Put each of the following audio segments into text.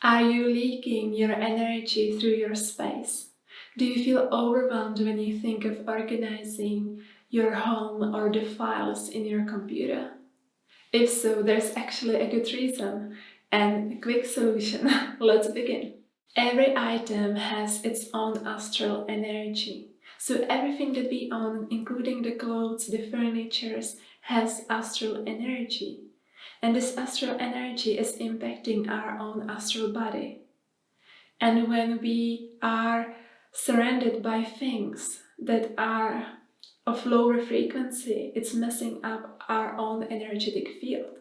Are you leaking your energy through your space? Do you feel overwhelmed when you think of organizing your home or the files in your computer? If so, there's actually a good reason and a quick solution. Let's begin. Every item has its own astral energy. So everything that we own, including the clothes, the furnitures, has astral energy. And this astral energy is impacting our own astral body. And when we are surrounded by things that are of lower frequency, it's messing up our own energetic field.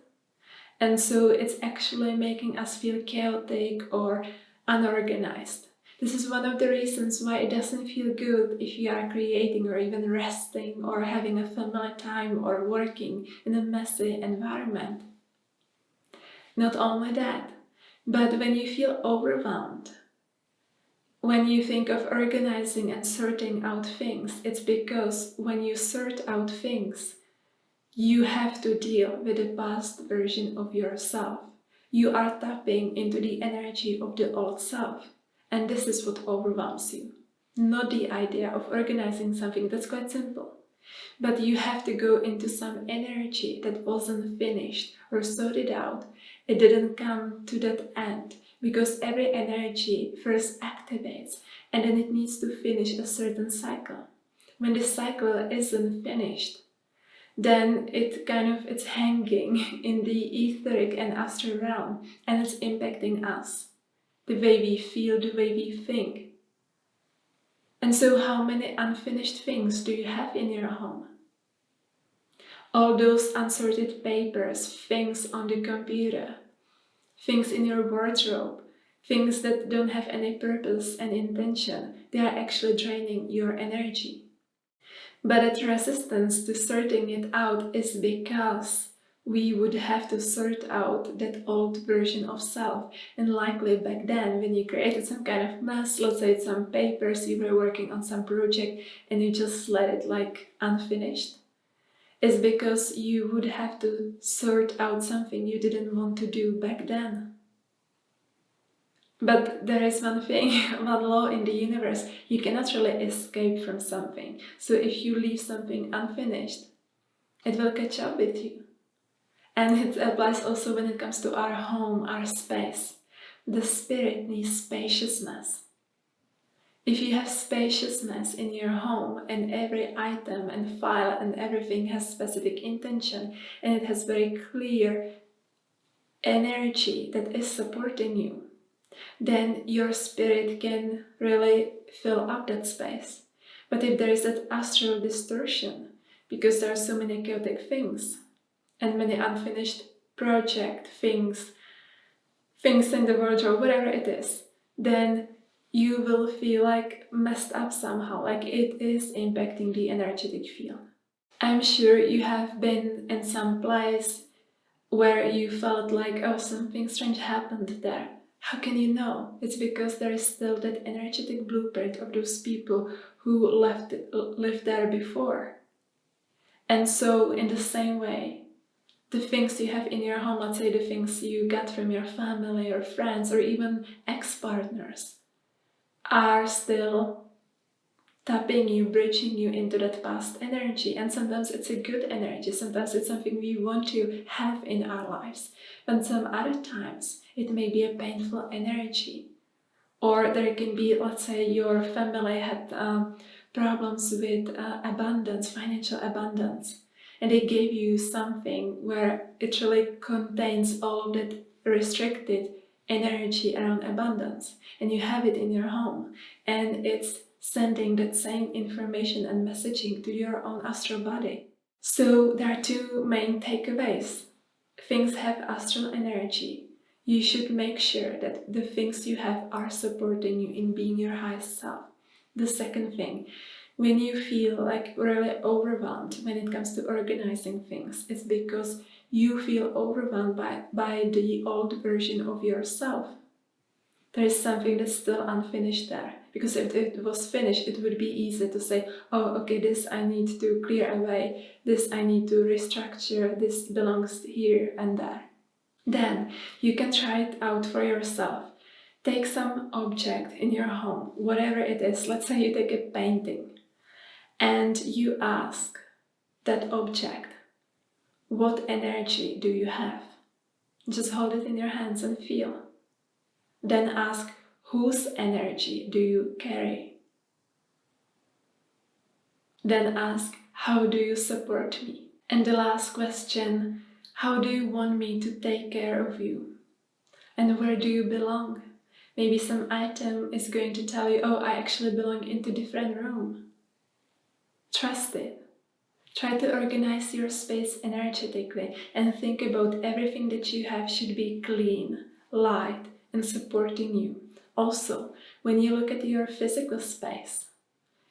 And so it's actually making us feel chaotic or unorganized. This is one of the reasons why it doesn't feel good if you are creating or even resting or having a family time or working in a messy environment. Not only that, but when you feel overwhelmed, when you think of organizing and sorting out things, it's because when you sort out things, you have to deal with the past version of yourself. You are tapping into the energy of the old self, and this is what overwhelms you. Not the idea of organizing something, that's quite simple. But you have to go into some energy that wasn't finished or sorted out. It didn't come to that end, because every energy first activates and then it needs to finish a certain cycle. When this cycle isn't finished, then it's hanging in the etheric and astral realm, and it's impacting us, the way we feel, the way we think. And so how many unfinished things do you have in your home? All those unsorted papers, things on the computer, things in your wardrobe, things that don't have any purpose and intention, they are actually draining your energy. But its resistance to sorting it out is because we would have to sort out that old version of self. And likely back then, when you created some kind of mess, let's say it's some papers, you were working on some project and you just let it like unfinished, is because you would have to sort out something you didn't want to do back then. But there is one thing, one law in the universe: you cannot really escape from something. So if you leave something unfinished, it will catch up with you. And it applies also when it comes to our home, our space. The spirit needs spaciousness. If you have spaciousness in your home and every item and file and everything has specific intention and it has very clear energy that is supporting you, then your spirit can really fill up that space. But if there is that astral distortion, because there are so many chaotic things and many unfinished project things in the world or whatever it is, then you will feel like messed up somehow, like it is impacting the energetic field. I'm sure you have been in some place where you felt like, oh, something strange happened there. How can you know? It's because there is still that energetic blueprint of those people who lived there before. And so in the same way, the things you have in your home, let's say the things you got from your family or friends or even ex-partners, are still tapping you, bridging you into that past energy. And sometimes it's a good energy, sometimes it's something we want to have in our lives. And some other times it may be a painful energy. Or there can be, let's say your family had problems with abundance, financial abundance, and they gave you something where it really contains all of that restricted energy around abundance, and you have it in your home, and it's sending that same information and messaging to your own astral body. So there are two main takeaways. Things have astral energy. You should make sure that the things you have are supporting you in being your highest self. The second thing, when you feel like really overwhelmed when it comes to organizing things, it's because you feel overwhelmed by the old version of yourself. There is something that's still unfinished there. Because if it was finished, it would be easy to say, oh, okay, this I need to clear away, this I need to restructure, this belongs here and there. Then you can try it out for yourself. Take some object in your home, whatever it is. Let's say you take a painting and you ask that object, what energy do you have? Just hold it in your hands and feel. Then ask, whose energy do you carry? Then ask, how do you support me? And the last question, how do you want me to take care of you? And where do you belong? Maybe some item is going to tell you, oh, I actually belong into a different room. Trust it. Try to organize your space energetically and think about everything that you have should be clean, light, and supporting you. Also, when you look at your physical space,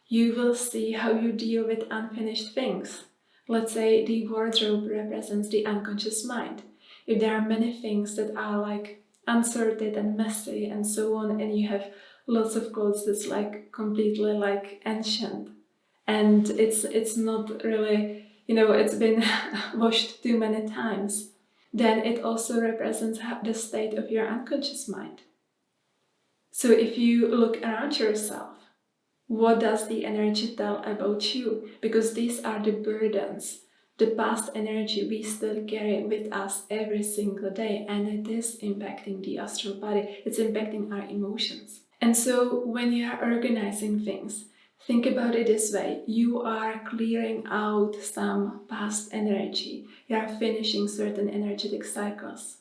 you will see how you deal with unfinished things. Let's say the wardrobe represents the unconscious mind. If there are many things that are like unsorted and messy and so on, and you have lots of clothes that's like completely like ancient, and it's not really, it's been washed too many times, then it also represents the state of your unconscious mind. So if you look around yourself, what does the energy tell about you? Because these are the burdens, the past energy we still carry with us every single day, and it is impacting the astral body, it's impacting our emotions. And so when you are organizing things, think about it this way, you are clearing out some past energy, you are finishing certain energetic cycles.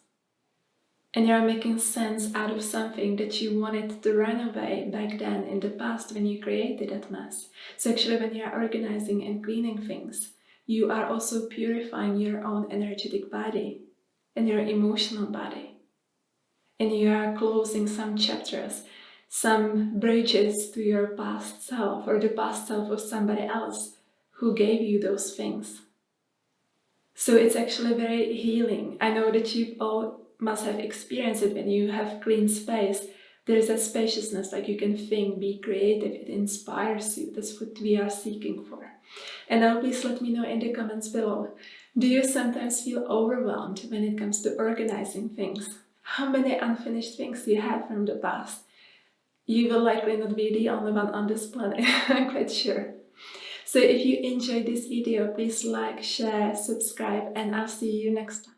And you're making sense out of something that you wanted to run away back then in the past when you created that mess. So actually when you're organizing and cleaning things, you are also purifying your own energetic body and your emotional body. And you are closing some chapters, some bridges to your past self or the past self of somebody else who gave you those things. So it's actually very healing. I know that you've all must have experienced it when you have clean space. There's a spaciousness, like you can think, be creative, it inspires you. That's what we are seeking for. And now please let me know in the comments below. Do you sometimes feel overwhelmed when it comes to organizing things? How many unfinished things you have from the past? You will likely not be the only one on this planet, I'm quite sure. So if you enjoyed this video, please like, share, subscribe, and I'll see you next time.